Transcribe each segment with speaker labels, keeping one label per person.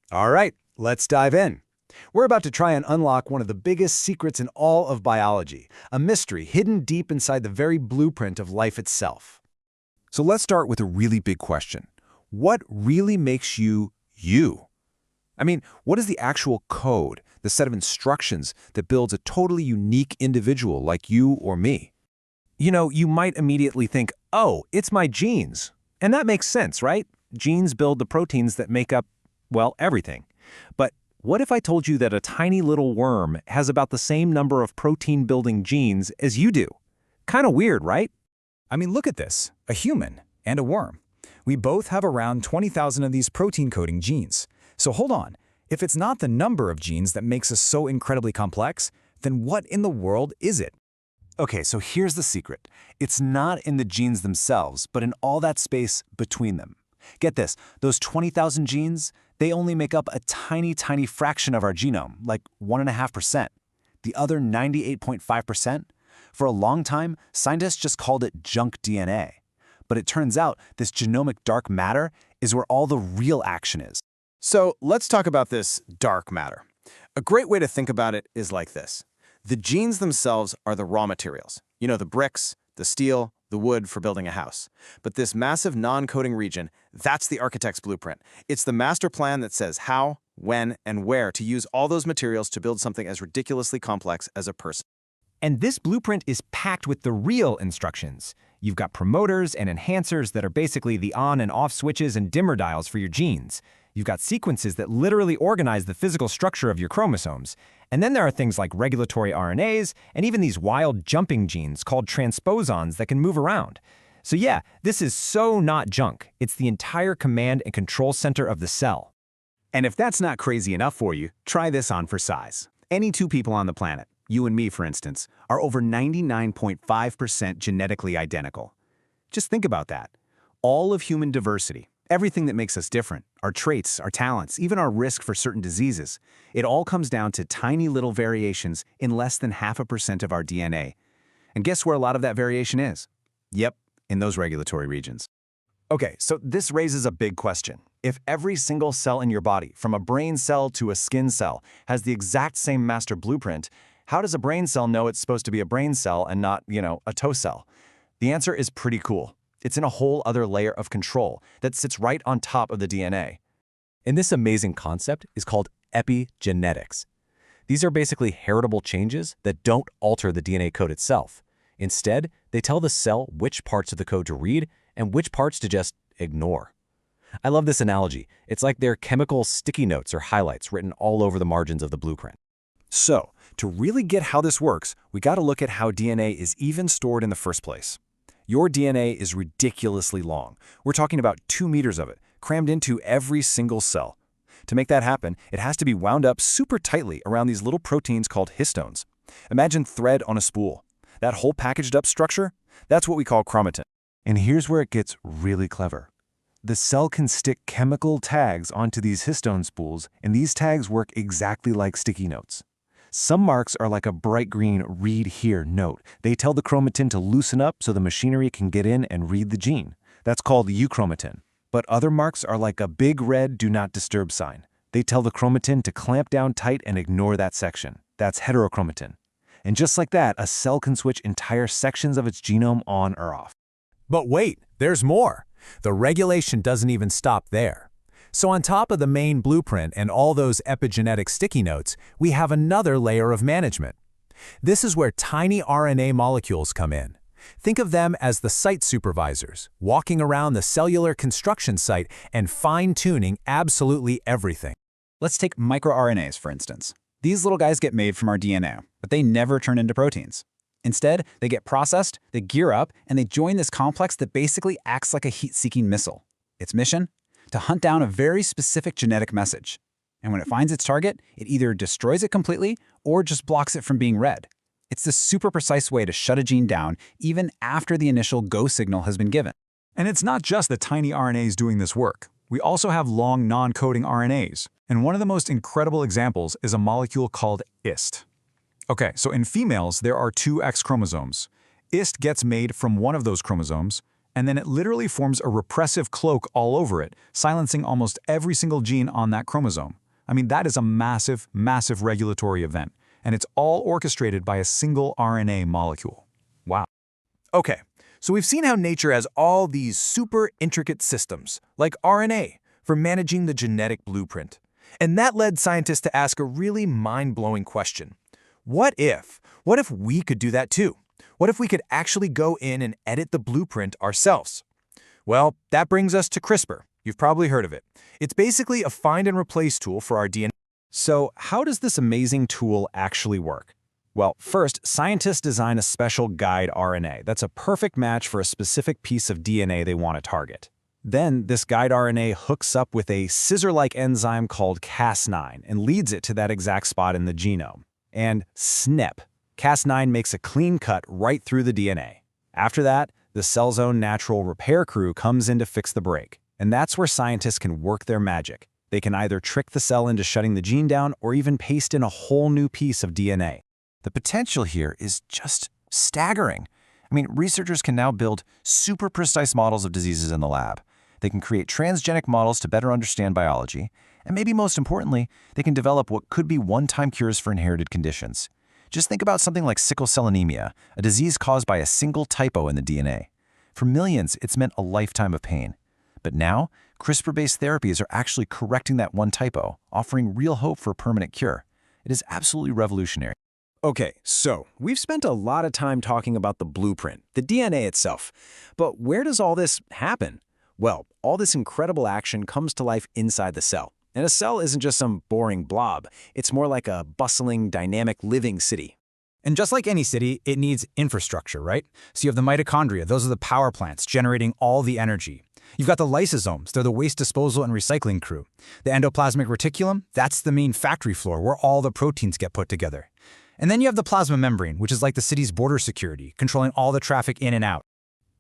Speaker 1: All right, let's dive in. We're about to try and unlock one of the biggest secrets in all of biology, a mystery hidden deep inside the very blueprint of life itself. So let's start with a really big question. What really makes you you? I mean, what is the actual code, the set of instructions that builds a totally unique individual like you or me? You might immediately think, oh, it's my genes. And that makes sense, right? Genes build the proteins that make up, well, everything. But what if I told you that a tiny little worm has about the same number of protein-building genes as you do? Kind of weird, right?
Speaker 2: I mean, look at this, a human and a worm. We both have around 20,000 of these protein-coding genes. So hold on, if it's not the number of genes that makes us so incredibly complex, then what in the world is it?
Speaker 1: Okay, so here's the secret. It's not in the genes themselves, but in all that space between them. Get this, those 20,000 genes, they only make up a tiny, tiny fraction of our genome, like 1.5%. The other 98.5%? For a long time, scientists just called it junk DNA. But it turns out this genomic dark matter is where all the real action is.
Speaker 3: So let's talk about this dark matter. A great way to think about it is like this. The genes themselves are the raw materials. You know, the bricks, the steel, the wood for building a house. But this massive non-coding region, that's the architect's blueprint. It's the master plan that says how, when, and where to use all those materials to build something as ridiculously complex as a person.
Speaker 4: And this blueprint is packed with the real instructions. You've got promoters and enhancers that are basically the on and off switches and dimmer dials for your genes. You've got sequences that literally organize the physical structure of your chromosomes. And then there are things like regulatory RNAs and even these wild jumping genes called transposons that can move around. So yeah, this is so not junk. It's the entire command and control center of the cell.
Speaker 1: And if that's not crazy enough for you, try this on for size. Any two people on the planet, you and me for instance, are over 99.5% genetically identical. Just think about that. All of human diversity, everything that makes us different, our traits, our talents, even our risk for certain diseases, it all comes down to tiny little variations in less than 0.5% of our DNA. And guess where a lot of that variation is? Yep, in those regulatory regions. Okay, so this raises a big question. If every single cell in your body, from a brain cell to a skin cell, has the exact same master blueprint, how does a brain cell know it's supposed to be a brain cell and not, a toe cell? The answer is pretty cool. It's in a whole other layer of control that sits right on top of the DNA. And this amazing concept is called epigenetics. These are basically heritable changes that don't alter the DNA code itself. Instead, they tell the cell which parts of the code to read and which parts to just ignore. I love this analogy. It's like they're chemical sticky notes or highlights written all over the margins of the blueprint. So, to really get how this works, we got to look at how DNA is even stored in the first place. Your DNA is ridiculously long. We're talking about 2 meters of it, crammed into every single cell. To make that happen, it has to be wound up super tightly around these little proteins called histones. Imagine thread on a spool. That whole packaged up structure, that's what we call chromatin. And here's where it gets really clever. The cell can stick chemical tags onto these histone spools, and these tags work exactly like sticky notes. Some marks are like a bright green read here note. They tell the chromatin to loosen up so the machinery can get in and read the gene. That's called euchromatin. But other marks are like a big red do not disturb sign. They tell the chromatin to clamp down tight and ignore that section. That's heterochromatin. And just like that, a cell can switch entire sections of its genome on or off.
Speaker 5: But wait, there's more. The regulation doesn't even stop there. So on top of the main blueprint and all those epigenetic sticky notes, we have another layer of management. This is where tiny RNA molecules come in. Think of them as the site supervisors, walking around the cellular construction site and fine-tuning absolutely everything.
Speaker 2: Let's take microRNAs, for instance. These little guys get made from our DNA, but they never turn into proteins. Instead, they get processed, they gear up, and they join this complex that basically acts like a heat-seeking missile. Its mission? To hunt down a very specific genetic message. And when it finds its target, it either destroys it completely or just blocks it from being read. It's the super precise way to shut a gene down even after the initial go signal has been given.
Speaker 6: And it's not just the tiny RNAs doing this work. We also have long non-coding RNAs. And one of the most incredible examples is a molecule called IST. Okay, so in females, there are 2 X chromosomes. IST gets made from one of those chromosomes, and then it literally forms a repressive cloak all over it, silencing almost every single gene on that chromosome. I mean, that is a massive, massive regulatory event, and it's all orchestrated by a single RNA molecule. Wow.
Speaker 5: Okay, so we've seen how nature has all these super intricate systems, like RNA, for managing the genetic blueprint. And that led scientists to ask a really mind-blowing question. What if we could do that too? What if we could actually go in and edit the blueprint ourselves? Well, that brings us to CRISPR. You've probably heard of it. It's basically a find and replace tool for our DNA.
Speaker 4: So how does this amazing tool actually work? Well, first, scientists design a special guide RNA that's a perfect match for a specific piece of DNA they want to target. Then, this guide RNA hooks up with a scissor-like enzyme called Cas9 and leads it to that exact spot in the genome. And snip, Cas9 makes a clean cut right through the DNA. After that, the cell's own natural repair crew comes in to fix the break. And that's where scientists can work their magic. They can either trick the cell into shutting the gene down or even paste in a whole new piece of DNA.
Speaker 7: The potential here is just staggering. I mean, researchers can now build super precise models of diseases in the lab. They can create transgenic models to better understand biology. And maybe most importantly, they can develop what could be one-time cures for inherited conditions. Just think about something like sickle cell anemia, a disease caused by a single typo in the DNA. For millions, it's meant a lifetime of pain. But now, CRISPR-based therapies are actually correcting that one typo, offering real hope for a permanent cure. It is absolutely revolutionary.
Speaker 4: Okay, so we've spent a lot of time talking about the blueprint, the DNA itself. But where does all this happen? Well, all this incredible action comes to life inside the cell. And a cell isn't just some boring blob. It's more like a bustling, dynamic, living city.
Speaker 2: And just like any city, it needs infrastructure, right? So you have the mitochondria, those are the power plants generating all the energy. You've got the lysosomes, they're the waste disposal and recycling crew. The endoplasmic reticulum, that's the main factory floor where all the proteins get put together. And then you have the plasma membrane, which is like the city's border security, controlling all the traffic in and out.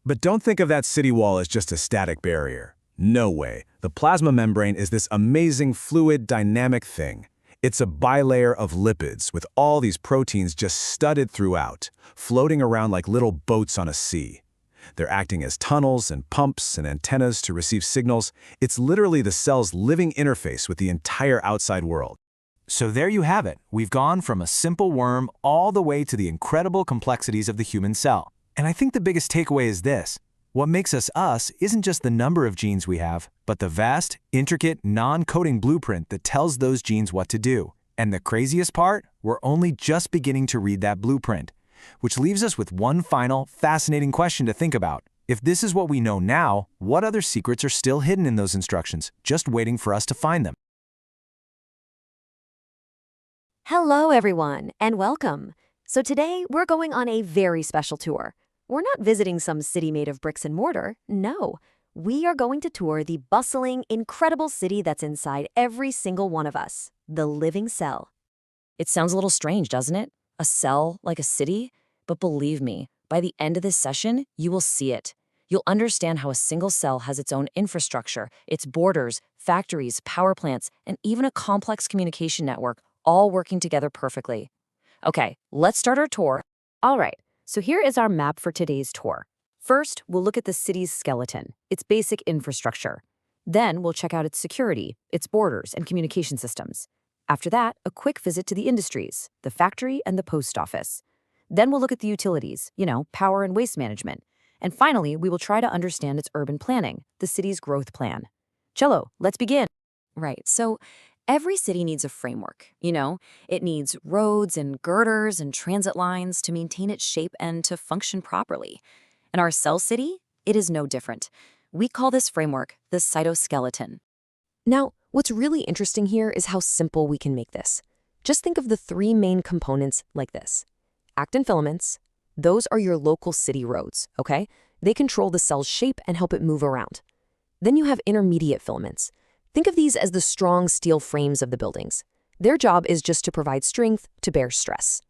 Speaker 1: But don't think of that city wall as just a static barrier. No way. The plasma membrane is this amazing fluid dynamic thing. It's a bilayer of lipids with all these proteins just studded throughout, floating around like little boats on a sea. They're acting as tunnels and pumps and antennas to receive signals. It's literally the cell's living interface with the entire outside world.
Speaker 4: So there you have it. We've gone from a simple worm all the way to the incredible complexities of the human cell. And I think the biggest takeaway is this. What makes us us isn't just the number of genes we have, but the vast, intricate, non-coding blueprint that tells those genes what to do. And the craziest part? We're only just beginning to read that blueprint. Which leaves us with one final, fascinating question to think about. If this is what we know now, what other secrets are still hidden in those instructions, just waiting for us to find them?
Speaker 8: Hello, everyone, and welcome. So today, we're going on a very special tour. We're not visiting some city made of bricks and mortar. No, we are going to tour the bustling, incredible city that's inside every single one of us, the living cell.
Speaker 9: It sounds a little strange, doesn't it? A cell like a city? But believe me, by the end of this session, you will see it. You'll understand how a single cell has its own infrastructure, its borders, factories, power plants, and even a complex communication network, all working together perfectly. Okay, let's start our tour.
Speaker 8: All right, so here is our map for today's tour. First, we'll look at the city's skeleton, its basic infrastructure. Then we'll check out its security, its borders, and communication systems. After that, a quick visit to the industries, the factory, and the post office. Then we'll look at the utilities, power and waste management. And finally, we will try to understand its urban planning, the city's growth plan. Cello, let's begin.
Speaker 9: Right, so every city needs a framework, It needs roads and girders and transit lines to maintain its shape and to function properly. In our cell city, it is no different. We call this framework the cytoskeleton.
Speaker 8: Now, what's really interesting here is how simple we can make this. Just think of the three main components like this. Actin filaments, those are your local city roads, okay? They control the cell's shape and help it move around. Then you have intermediate filaments. Think of these as the strong steel frames of the buildings. Their job is just to provide strength to bear stress.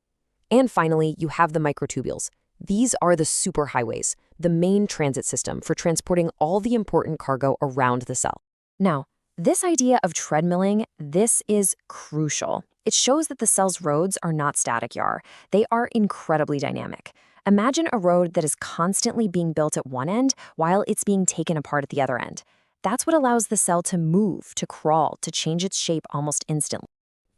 Speaker 8: And finally, you have the microtubules. These are the superhighways, the main transit system for transporting all the important cargo around the cell.
Speaker 9: Now, this idea of treadmilling, this is crucial. It shows that the cell's roads are not static, Yar. They are incredibly dynamic.
Speaker 8: Imagine a road that is constantly being built at one end while it's being taken apart at the other end. That's what allows the cell to move, to crawl, to change its shape almost instantly.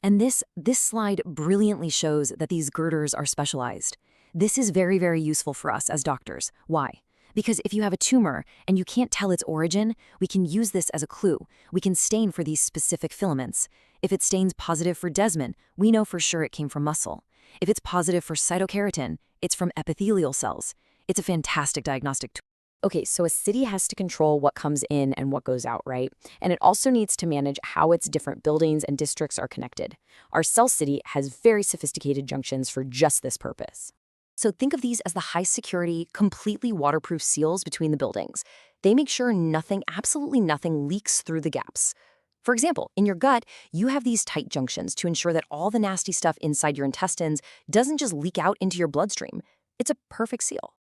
Speaker 8: And this slide brilliantly shows that these girders are specialized. This is very, very useful for us as doctors. Why? Because if you have a tumor and you can't tell its origin, we can use this as a clue. We can stain for these specific filaments. If it stains positive for desmin, we know for sure it came from muscle. If it's positive for cytokeratin, it's from epithelial cells. It's a fantastic diagnostic tool. Okay, so a city has to control what comes in and what goes out, right? And it also needs to manage how its different buildings and districts are connected. Our cell city has very sophisticated junctions for just this purpose. So think of these as the high-security, completely waterproof seals between the buildings. They make sure nothing, absolutely nothing, leaks through the gaps. For example, in your gut, you have these tight junctions to ensure that all the nasty stuff inside your intestines doesn't just leak out into your bloodstream. It's a perfect seal.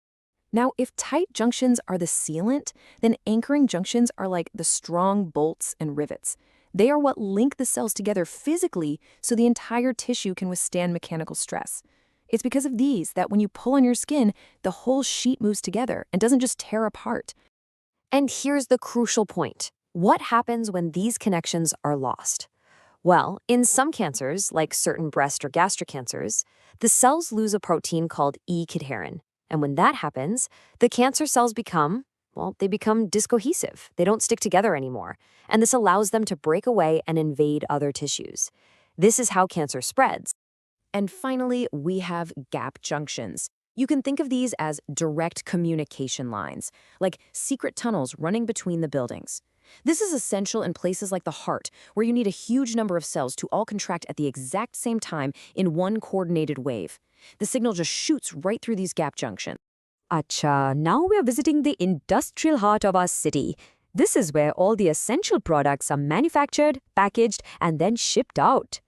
Speaker 8: Now, if tight junctions are the sealant, then anchoring junctions are like the strong bolts and rivets. They are what link the cells together physically so the entire tissue can withstand mechanical stress. It's because of these that when you pull on your skin, the whole sheet moves together and doesn't just tear apart. And here's the crucial point. What happens when these connections are lost? Well, in some cancers, like certain breast or gastric cancers, the cells lose a protein called E-cadherin. And when that happens, the cancer cells become discohesive. They don't stick together anymore. And this allows them to break away and invade other tissues. This is how cancer spreads. And finally, we have gap junctions. You can think of these as direct communication lines, like secret tunnels running between the buildings. This is essential in places like the heart, where you need a huge number of cells to all contract at the exact same time in one coordinated wave. The signal just shoots right through these gap junctions. Acha, now we're visiting the industrial heart of our city. This is where all the essential products are manufactured, packaged, and then shipped out.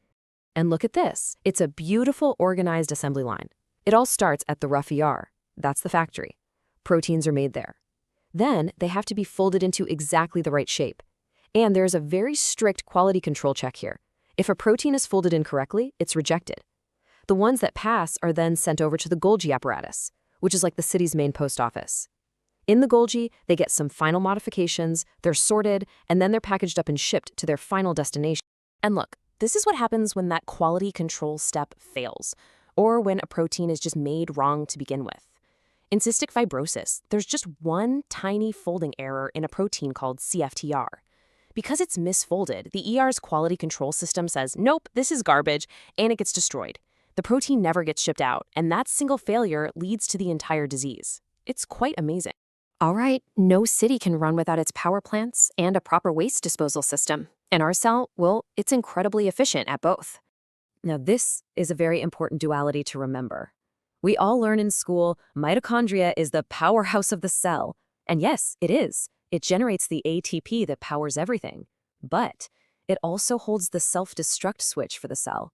Speaker 8: And look at this. It's a beautiful, organized assembly line. It all starts at the rough ER. That's the factory. Proteins are made there. Then they have to be folded into exactly the right shape. And there's a very strict quality control check here. If a protein is folded incorrectly, it's rejected. The ones that pass are then sent over to the Golgi apparatus, which is like the city's main post office. In the Golgi, they get some final modifications, they're sorted, and then they're packaged up and shipped to their final destination. And look, this is what happens when that quality control step fails, or when a protein is just made wrong to begin with. In cystic fibrosis, there's just one tiny folding error in a protein called CFTR. Because it's misfolded, the ER's quality control system says, nope, this is garbage, and it gets destroyed. The protein never gets shipped out, and that single failure leads to the entire disease. It's quite amazing. All right, no city can run without its power plants and a proper waste disposal system. And our cell, well, it's incredibly efficient at both. Now, this is a very important duality to remember. We all learn in school mitochondria is the powerhouse of the cell. And yes, it is. It generates the ATP that powers everything. But it also holds the self-destruct switch for the cell.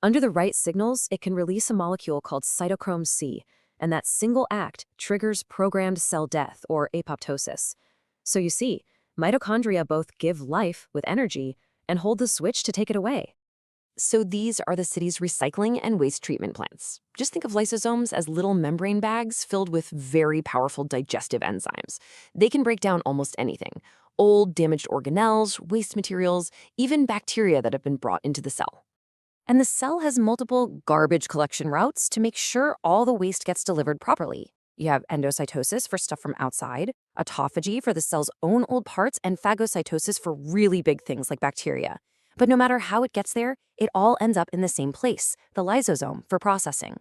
Speaker 8: Under the right signals, it can release a molecule called cytochrome C, and that single act triggers programmed cell death, or apoptosis. So you see, mitochondria both give life with energy and hold the switch to take it away. So these are the city's recycling and waste treatment plants. Just think of lysosomes as little membrane bags filled with very powerful digestive enzymes. They can break down almost anything: old, damaged organelles, waste materials, even bacteria that have been brought into the cell. And the cell has multiple garbage collection routes to make sure all the waste gets delivered properly. You have endocytosis for stuff from outside, autophagy for the cell's own old parts, and phagocytosis for really big things like bacteria. But no matter how it gets there, it all ends up in the same place, the lysosome, for processing.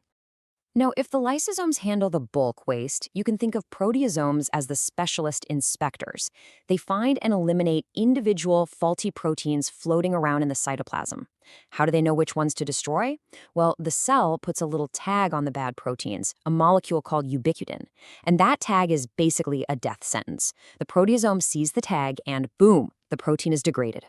Speaker 8: Now, if the lysosomes handle the bulk waste, you can think of proteasomes as the specialist inspectors. They find and eliminate individual faulty proteins floating around in the cytoplasm. How do they know which ones to destroy? Well, the cell puts a little tag on the bad proteins, a molecule called ubiquitin. And that tag is basically a death sentence. The proteasome sees the tag and boom, the protein is degraded.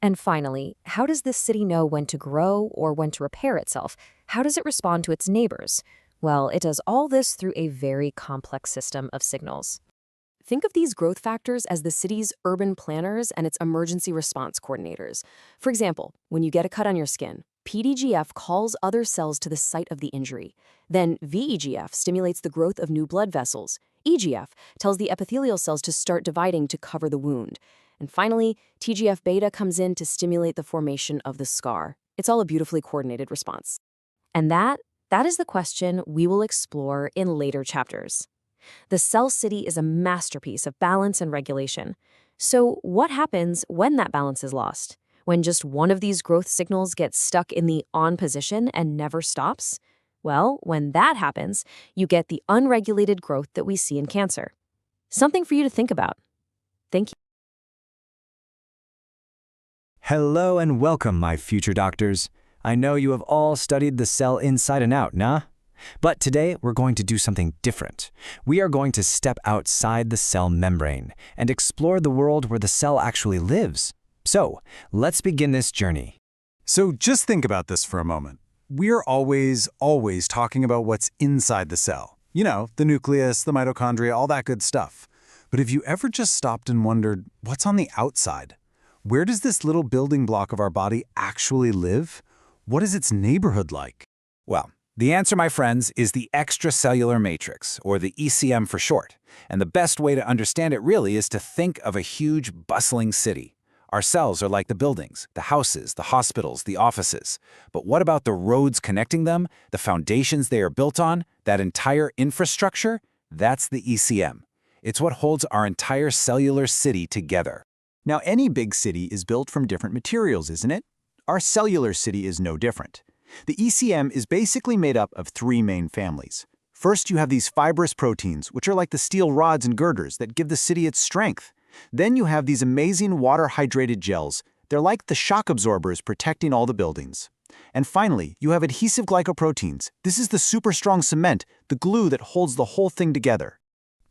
Speaker 8: And finally, how does this city know when to grow or when to repair itself? How does it respond to its neighbors? Well, it does all this through a very complex system of signals. Think of these growth factors as the city's urban planners and its emergency response coordinators. For example, when you get a cut on your skin, PDGF calls other cells to the site of the injury. Then VEGF stimulates the growth of new blood vessels. EGF tells the epithelial cells to start dividing to cover the wound. And finally, TGF-beta comes in to stimulate the formation of the scar. It's all a beautifully coordinated response. And that is the question we will explore in later chapters. The cell city is a masterpiece of balance and regulation. So what happens when that balance is lost? When just one of these growth signals gets stuck in the on position and never stops? Well, when that happens, you get the unregulated growth that we see in cancer. Something for you to think about. Thank you.
Speaker 4: Hello and welcome, my future doctors. I know you have all studied the cell inside and out, nah? But today we're going to do something different. We are going to step outside the cell membrane and explore the world where the cell actually lives. So, let's begin this journey.
Speaker 6: So just think about this for a moment. We're always talking about what's inside the cell. You know, the nucleus, the mitochondria, all that good stuff. But have you ever just stopped and wondered, what's on the outside? Where does this little building block of our body actually live? What is its neighborhood like?
Speaker 2: Well, the answer, my friends, is the extracellular matrix, or the ECM for short. And the best way to understand it really is to think of a huge, bustling city. Our cells are like the buildings, the houses, the hospitals, the offices. But what about the roads connecting them, the foundations they are built on, that entire infrastructure? That's the ECM. It's what holds our entire cellular city together.
Speaker 1: Now, any big city is built from different materials, isn't it? Our cellular city is no different. The ECM is basically made up of three main families. First, you have these fibrous proteins, which are like the steel rods and girders that give the city its strength. Then you have these amazing water-hydrated gels. They're like the shock absorbers protecting all the buildings. And finally, you have adhesive glycoproteins. This is the super strong cement, the glue that holds the whole thing together.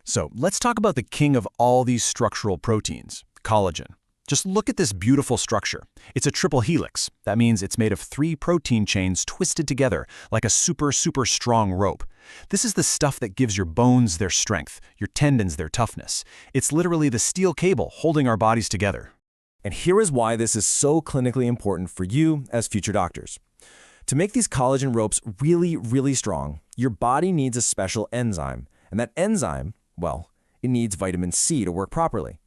Speaker 10: So let's talk about the king of all these structural proteins, collagen. Just look at this beautiful structure. It's a triple helix. That means it's made of 3 protein chains twisted together like a super strong rope. This is the stuff that gives your bones their strength, your tendons their toughness. It's literally the steel cable holding our bodies together.
Speaker 4: And here is why this is so clinically important for you as future doctors. To make these collagen ropes really strong, your body needs a special enzyme. And that enzyme, well, it needs vitamin C to work properly.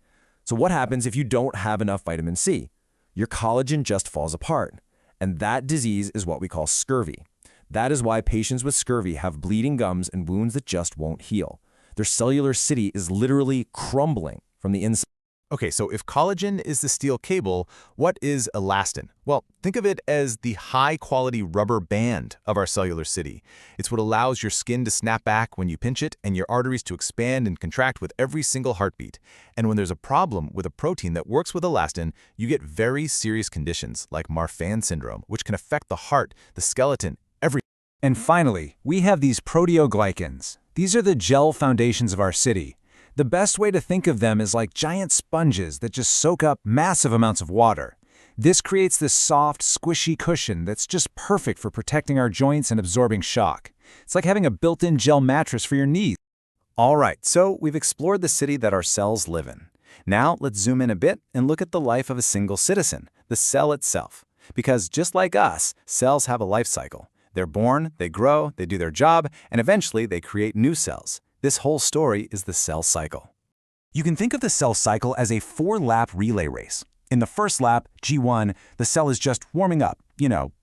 Speaker 4: So what happens if you don't have enough vitamin C? Your collagen just falls apart. And that disease is what we call scurvy. That is why patients with scurvy have bleeding gums and wounds that just won't heal. Their cellular city is literally crumbling from the inside.
Speaker 3: Okay, so if collagen is the steel cable, what is elastin? Well, think of it as the high-quality rubber band of our cellular city. It's what allows your skin to snap back when you pinch it and your arteries to expand and contract with every single heartbeat. And when there's a problem with a protein that works with elastin, you get very serious conditions like Marfan syndrome, which can affect the heart, the skeleton, everything.
Speaker 2: And finally, we have these proteoglycans. These are the gel foundations of our city. The best way to think of them is like giant sponges that just soak up massive amounts of water. This creates this soft, squishy cushion that's just perfect for protecting our joints and absorbing shock. It's like having a built-in gel mattress for your knees.
Speaker 1: All right, so we've explored the city that our cells live in. Now let's zoom in a bit and look at the life of a single citizen, the cell itself. Because just like us, cells have a life cycle. They're born, they grow, they do their job, and eventually they create new cells. This whole story is the cell cycle.
Speaker 2: You can think of the cell cycle as a 4-lap relay race. In the first lap, G1, the cell is just warming up,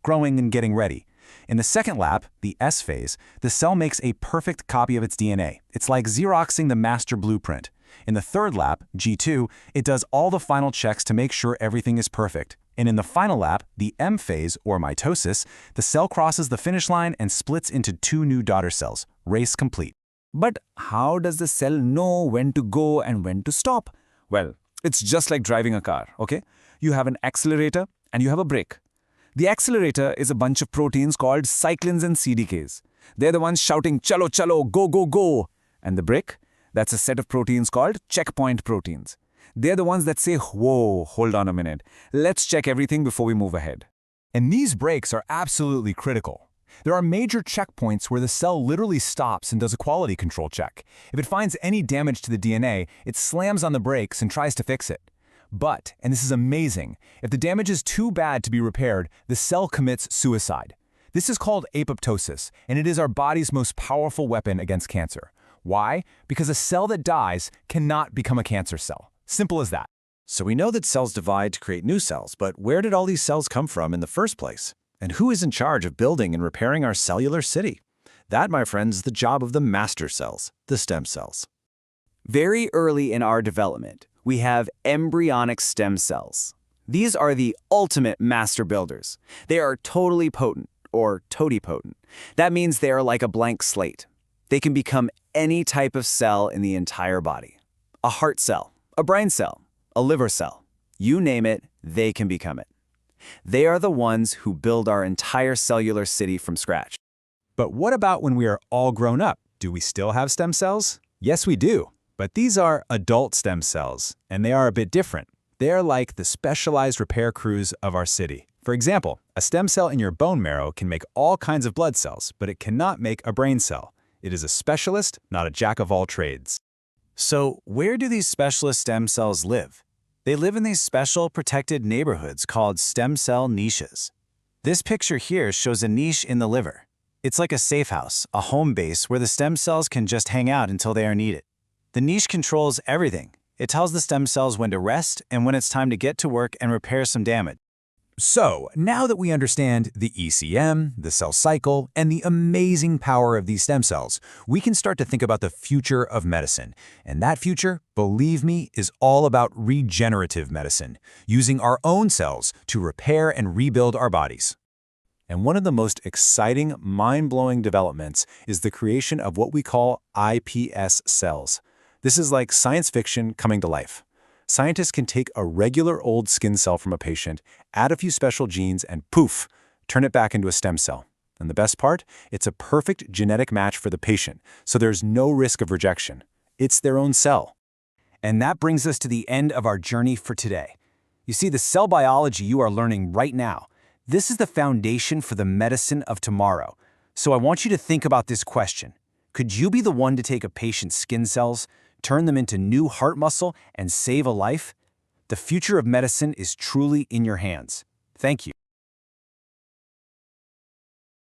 Speaker 2: growing and getting ready. In the second lap, the S phase, the cell makes a perfect copy of its DNA. It's like Xeroxing the master blueprint. In the third lap, G2, it does all the final checks to make sure everything is perfect. And in the final lap, the M phase, or mitosis, the cell crosses the finish line and splits into 2 new daughter cells. Race complete. But how does the cell know when to go and when to stop? Well, it's just like driving a car, okay? You have an accelerator and you have a brake. The accelerator is a bunch of proteins called cyclins and CDKs. They're the ones shouting, chalo, chalo, go, go, go. And the brake, that's a set of proteins called checkpoint proteins. They're the ones that say, whoa, hold on a minute. Let's check everything before we move ahead.
Speaker 10: And these brakes are absolutely critical. There are major checkpoints where the cell literally stops and does a quality control check. If it finds any damage to the DNA, it slams on the brakes and tries to fix it.
Speaker 4: But, and this is amazing, if the damage is too bad to be repaired, the cell commits suicide. This is called apoptosis, and it is our body's most powerful weapon against cancer. Why? Because a cell that dies cannot become a cancer cell. Simple as that.
Speaker 7: So we know that cells divide to create new cells, but where did all these cells come from in the first place? And who is in charge of building and repairing our cellular city? That, my friends, is the job of the master cells, the stem cells.
Speaker 11: Very early in our development, we have embryonic stem cells. These are the ultimate master builders. They are totally potent, or totipotent. That means they are like a blank slate. They can become any type of cell in the entire body. A heart cell, a brain cell, a liver cell. You name it, they can become it. They are the ones who build our entire cellular city from scratch.
Speaker 2: But what about when we are all grown up? Do we still have stem cells? Yes, we do. But these are adult stem cells, and they are a bit different. They are like the specialized repair crews of our city. For example, a stem cell in your bone marrow can make all kinds of blood cells, but it cannot make a brain cell. It is a specialist, not a jack of all trades.
Speaker 7: So where do these specialist stem cells live? They live in these special protected neighborhoods called stem cell niches. This picture here shows a niche in the liver. It's like a safe house, a home base where the stem cells can just hang out until they are needed. The niche controls everything. It tells the stem cells when to rest and when it's time to get to work and repair some damage.
Speaker 2: So, now that we understand the ECM, the cell cycle, and the amazing power of these stem cells, we can start to think about the future of medicine. And that future, believe me, is all about regenerative medicine, using our own cells to repair and rebuild our bodies.
Speaker 7: And one of the most exciting, mind-blowing developments is the creation of what we call iPS cells. This is like science fiction coming to life. Scientists can take a regular old skin cell from a patient, add a few special genes, and poof, turn it back into a stem cell. And the best part? It's a perfect genetic match for the patient, so there's no risk of rejection. It's their own cell.
Speaker 11: And that brings us to the end of our journey for today. You see, the cell biology you are learning right now, this is the foundation for the medicine of tomorrow. So I want you to think about this question. Could you be the one to take a patient's skin cells, turn them into new heart muscle, and save a life? The future of medicine is truly in your hands. Thank you.